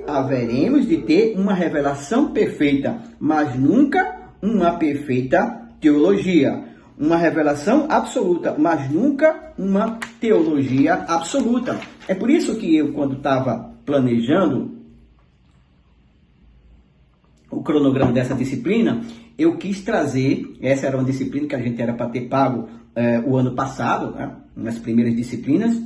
haveremos de ter uma revelação perfeita, mas nunca uma perfeita teologia. Uma revelação absoluta, mas nunca uma teologia absoluta. É por isso que eu, quando estava planejando o cronograma dessa disciplina, eu quis trazer, essa era uma disciplina que a gente era para ter pago o ano passado, né, nas primeiras disciplinas,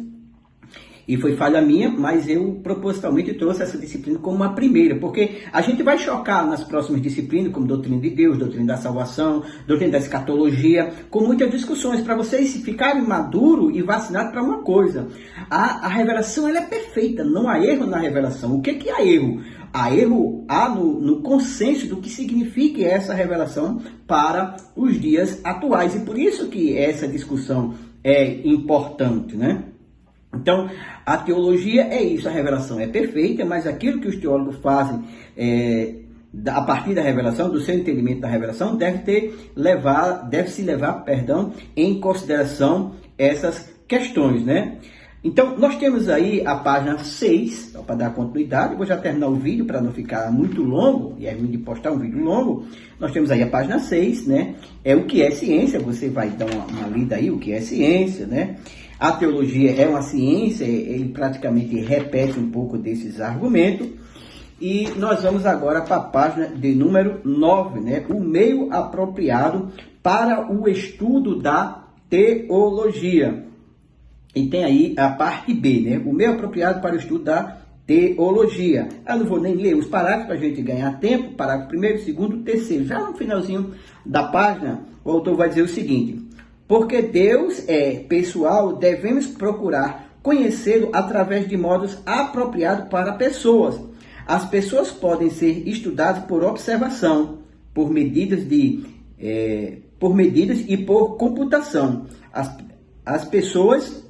e foi falha minha, mas eu propositalmente trouxe essa disciplina como uma primeira, porque a gente vai chocar nas próximas disciplinas, como doutrina de Deus, doutrina da salvação, doutrina da escatologia, com muitas discussões, para vocês ficarem maduros e vacinados para uma coisa. A revelação ela é perfeita, não há erro na revelação. O que há erro? Há erro no consenso do que significa essa revelação para os dias atuais. E por isso que essa discussão é importante, né? Então, a teologia é isso, a revelação é perfeita, mas aquilo que os teólogos fazem a partir da revelação, do seu entendimento da revelação, deve-se levar em consideração essas questões, né? Então, nós temos aí a página 6, para dar continuidade. Eu vou já terminar o vídeo para não ficar muito longo, e é ruim de postar um vídeo longo. Nós temos aí a página 6, né? É o que é ciência, você vai dar uma lida aí, o que é ciência, né? A teologia é uma ciência, ele praticamente repete um pouco desses argumentos. E nós vamos agora para a página de número 9, né? O meio apropriado para o estudo da teologia. E tem aí a parte B, né? O meio apropriado para o estudo da teologia. Eu não vou nem ler os parágrafos para a gente ganhar tempo. Parágrafo 1º, 2º, 3º. Já no finalzinho da página, o autor vai dizer o seguinte: porque Deus é pessoal, devemos procurar conhecê-lo através de modos apropriados para pessoas. As pessoas podem ser estudadas por observação, por medidas e por computação. As pessoas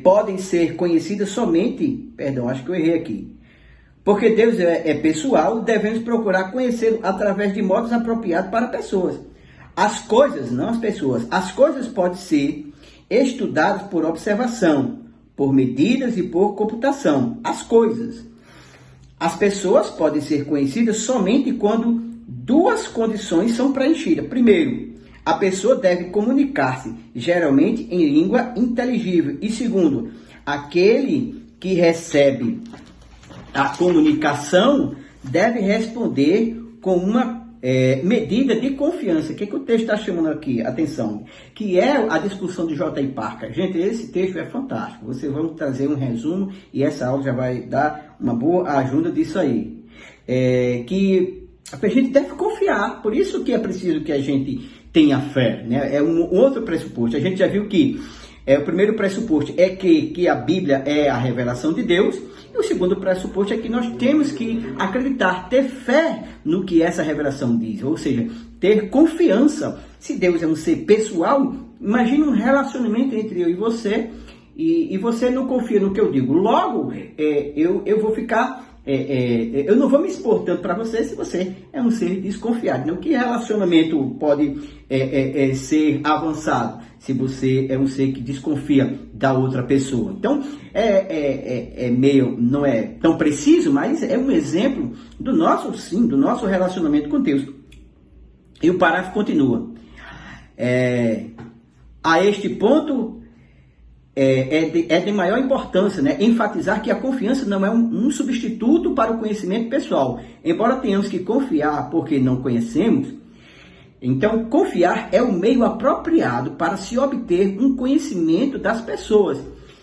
podem ser conhecidas somente, acho que eu errei aqui. Porque Deus é pessoal, devemos procurar conhecê-lo através de modos apropriados para pessoas. As coisas, não as pessoas, as coisas podem ser estudadas por observação, por medidas e por computação. As coisas. As pessoas podem ser conhecidas somente quando duas condições são preenchidas. Primeiro, a pessoa deve comunicar-se, geralmente em língua inteligível. E segundo, aquele que recebe a comunicação deve responder com uma medida de confiança. O que o texto está chamando aqui? Atenção. Que é a discussão de J.I. Parker. Gente, esse texto é fantástico. Vocês vão trazer um resumo e essa aula já vai dar uma boa ajuda disso aí. Que a gente deve confiar. Por isso que é preciso que a gente tenha fé, né? É um outro pressuposto. A gente já viu que o primeiro pressuposto é que a Bíblia é a revelação de Deus. E o segundo pressuposto é que nós temos que acreditar, ter fé no que essa revelação diz. Ou seja, ter confiança. Se Deus é um ser pessoal, imagine um relacionamento entre eu e você. E você não confia no que eu digo. Logo, eu vou ficar... eu não vou me expor tanto para você se você é um ser desconfiado. Não? Que relacionamento pode ser avançado se você é um ser que desconfia da outra pessoa? Então, não é tão preciso, mas é um exemplo do nosso relacionamento com Deus. E o parágrafo continua. A este ponto, é de maior importância, né, enfatizar que a confiança não é um substituto para o conhecimento pessoal. Embora tenhamos que confiar porque não conhecemos, então confiar é o meio apropriado para se obter um conhecimento das pessoas.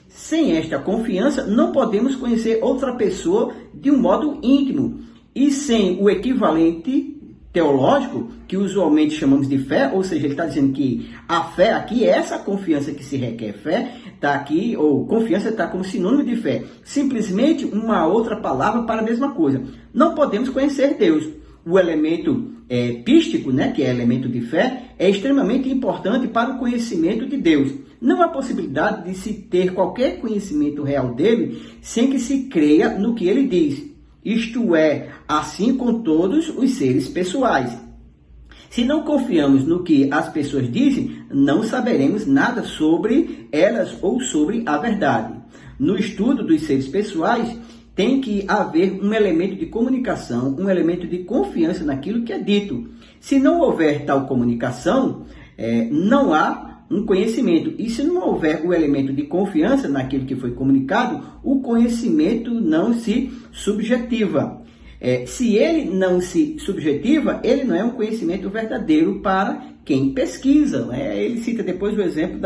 Sem esta confiança, não podemos conhecer outra pessoa de um modo íntimo. E sem o equivalente teológico, que usualmente chamamos de fé, ou seja, ele está dizendo que a fé aqui, essa confiança que se requer fé, está aqui, ou confiança está como sinônimo de fé. Simplesmente uma outra palavra para a mesma coisa. Não podemos conhecer Deus. O elemento pístico, né, que é elemento de fé, é extremamente importante para o conhecimento de Deus. Não há possibilidade de se ter qualquer conhecimento real dele sem que se creia no que ele diz. Isto é, assim com todos os seres pessoais. Se não confiamos no que as pessoas dizem, não saberemos nada sobre elas ou sobre a verdade. No estudo dos seres pessoais, tem que haver um elemento de comunicação, um elemento de confiança naquilo que é dito. Se não houver tal comunicação, não há um conhecimento. E se não houver o elemento de confiança naquilo que foi comunicado, o conhecimento não se subjetiva. Se ele não se subjetiva, ele não é um conhecimento verdadeiro para quem pesquisa. Ele cita depois o exemplo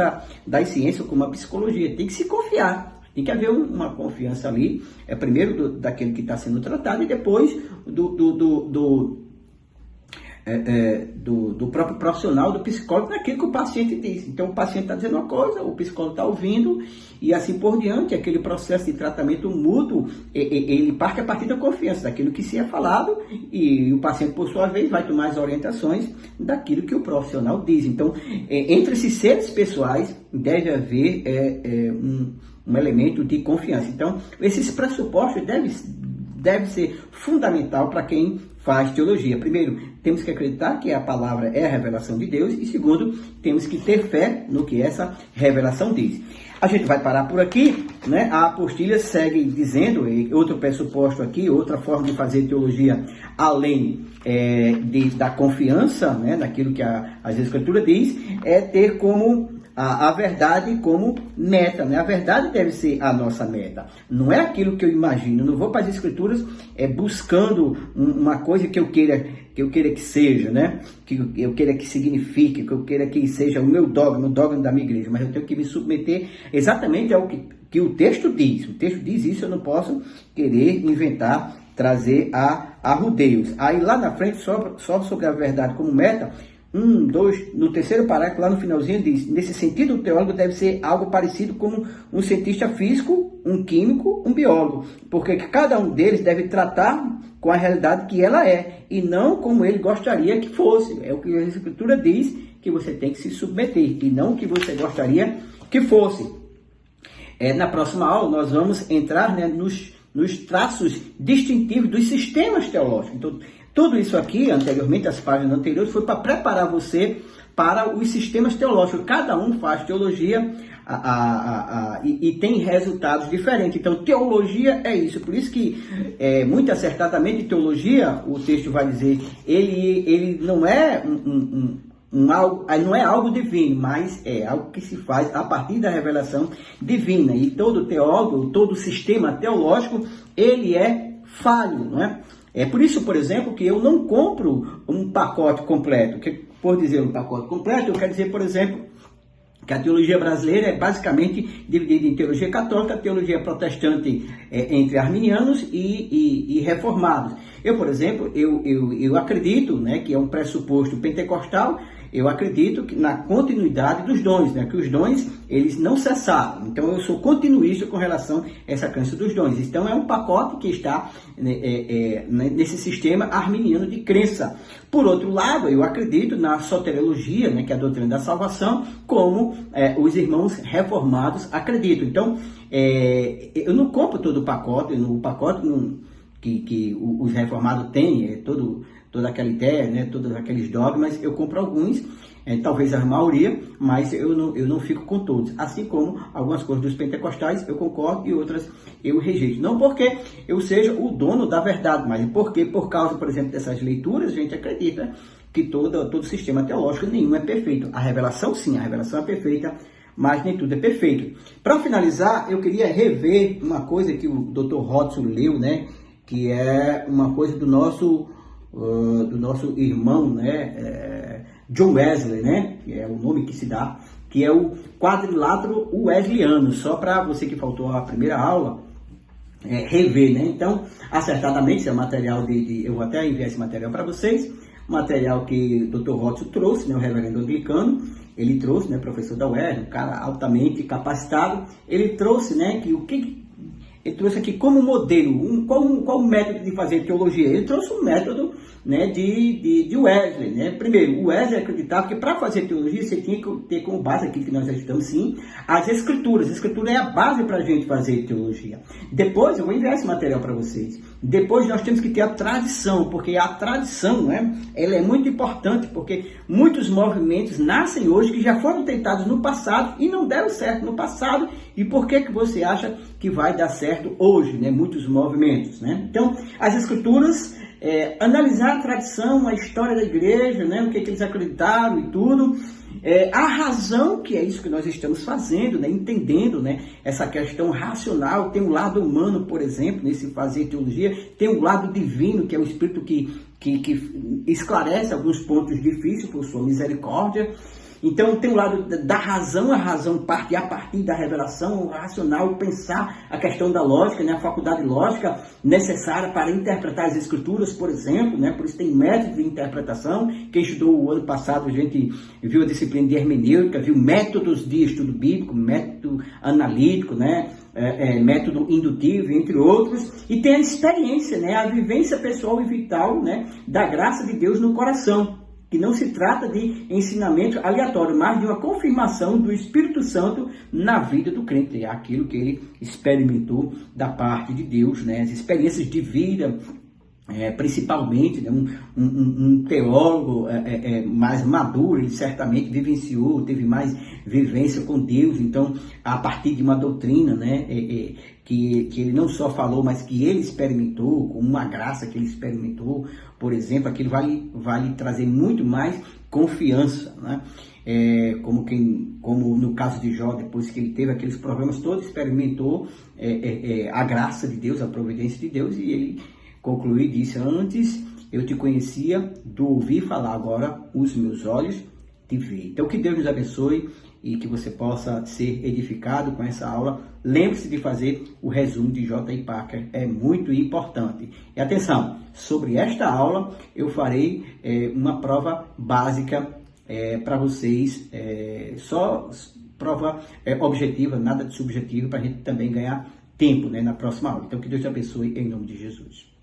das ciências como a psicologia. Tem que se confiar. Tem que haver uma confiança ali, primeiro daquele que está sendo tratado e depois do próprio profissional, do psicólogo, naquilo que o paciente diz. Então, o paciente está dizendo uma coisa, o psicólogo está ouvindo e assim por diante. Aquele processo de tratamento mútuo, ele parte a partir da confiança, daquilo que se é falado, e o paciente, por sua vez, vai tomar as orientações daquilo que o profissional diz. Então, entre esses seres pessoais, deve haver um elemento de confiança. Então, esses pressupostos devem ser fundamental para quem faz teologia. Primeiro, temos que acreditar que a palavra é a revelação de Deus e segundo, temos que ter fé no que essa revelação diz. A gente vai parar por aqui, né? A apostila segue dizendo, outro pressuposto aqui, outra forma de fazer teologia além da confiança, né, naquilo que as Escrituras diz, é ter como a verdade como meta, né? A verdade deve ser a nossa meta. Não é aquilo que eu imagino. Eu não vou para as Escrituras buscando uma coisa que eu queira que seja, né? Que eu queira que signifique, que eu queira que seja o meu dogma, o dogma da minha igreja. Mas eu tenho que me submeter exatamente ao que o texto diz. O texto diz isso, eu não posso querer inventar, trazer a rodeios. Aí lá na frente, só sobre a verdade como meta, no terceiro parágrafo, lá no finalzinho, diz: nesse sentido, o teólogo deve ser algo parecido com um cientista físico, um químico, um biólogo, porque cada um deles deve tratar com a realidade que ela é, e não como ele gostaria que fosse. É o que a Escritura diz, que você tem que se submeter, e não o que você gostaria que fosse. Na próxima aula, nós vamos entrar, né, nos traços distintivos dos sistemas teológicos. Então, tudo isso aqui, anteriormente, as páginas anteriores, foi para preparar você para os sistemas teológicos. Cada um faz teologia e tem resultados diferentes. Então, teologia é isso. Por isso que, muito acertadamente, teologia, o texto vai dizer, ele não é não é algo divino, mas é algo que se faz a partir da revelação divina. E todo teólogo, todo sistema teológico, ele é falho, não é? É por isso, por exemplo, que eu não compro um pacote completo. Por dizer um pacote completo, eu quero dizer, por exemplo, que a teologia brasileira é basicamente dividida em teologia católica, teologia protestante entre arminianos e reformados. Eu, por exemplo, eu acredito, né, que é um pressuposto pentecostal. Eu acredito que na continuidade dos dons, né? Que os dons, eles não cessaram. Então, eu sou continuista com relação a essa crença dos dons. Então, é um pacote que está nesse sistema arminiano de crença. Por outro lado, eu acredito na soteriologia, né? Que é a doutrina da salvação, como os irmãos reformados acreditam. Então, eu não compro todo o pacote. O pacote que os reformados têm, toda aquela ideia, né, todos aqueles dogmas, eu compro alguns, talvez a maioria, mas eu não fico com todos. Assim como algumas coisas dos pentecostais eu concordo e outras eu rejeito. Não porque eu seja o dono da verdade, mas porque por causa, por exemplo, dessas leituras, a gente acredita que todo sistema teológico nenhum é perfeito. A revelação sim, a revelação é perfeita, mas nem tudo é perfeito. Para finalizar, eu queria rever uma coisa que o Dr. Hodson leu, né, que é uma coisa do nosso irmão, né, John Wesley, né, que é o nome que se dá, que é o quadrilátero wesleyano, só para você que faltou a primeira aula, rever, né. Então, acertadamente, esse é material eu vou até enviar esse material para vocês, material que o Dr. Hodson trouxe, né, o reverendo anglicano, ele trouxe, né, professor da UERJ, um cara altamente capacitado, ele trouxe, né, ele trouxe aqui como modelo, qual o método de fazer teologia? Ele trouxe um método, né, de Wesley, né? Primeiro, o Wesley acreditava que para fazer teologia você tinha que ter como base, aqui que nós já estudamos sim, as Escrituras. A Escritura é a base para a gente fazer teologia. Depois, eu vou enviar esse material para vocês. Depois nós temos que ter a tradição, porque a tradição, né, ela é muito importante, porque muitos movimentos nascem hoje que já foram tentados no passado e não deram certo no passado e por que você acha que vai dar certo hoje, né? Muitos movimentos, né? Então, as escrituras, analisar a tradição, a história da igreja, né? O que eles acreditaram e tudo, a razão, que é isso que nós estamos fazendo, né? Entendendo, né? Essa questão racional, tem um lado humano, por exemplo, nesse fazer teologia, tem um lado divino, que é o Espírito que esclarece alguns pontos difíceis por sua misericórdia. Então tem o lado da razão, a razão parte a partir da revelação, o racional, pensar a questão da lógica, né, a faculdade lógica necessária para interpretar as escrituras, por exemplo, né, por isso tem método de interpretação. Quem estudou o ano passado, a gente viu a disciplina de hermenêutica, viu métodos de estudo bíblico, método analítico, né, método indutivo, entre outros, e tem a experiência, né, a vivência pessoal e vital, né, da graça de Deus no coração. Que não se trata de ensinamento aleatório, mas de uma confirmação do Espírito Santo na vida do crente, aquilo que ele experimentou da parte de Deus, né? As experiências de vida, principalmente, né? Um teólogo mais maduro, ele certamente vivenciou, teve mais vivência com Deus, então a partir de uma doutrina, né? Que ele não só falou, mas que ele experimentou, com uma graça que ele experimentou, por exemplo, aquilo vai trazer muito mais confiança, né? Como no caso de Jó, depois que ele teve aqueles problemas todos, experimentou a graça de Deus, a providência de Deus, e ele concluiu e disse: antes eu te conhecia do ouvir falar, agora os meus olhos te veem. Então que Deus nos abençoe e que você possa ser edificado com essa aula. Lembre-se de fazer o resumo de J.I. Packer, é muito importante. E atenção, sobre esta aula eu farei uma prova básica para vocês, só prova objetiva, nada de subjetivo, para a gente também ganhar tempo, né, na próxima aula. Então que Deus te abençoe em nome de Jesus.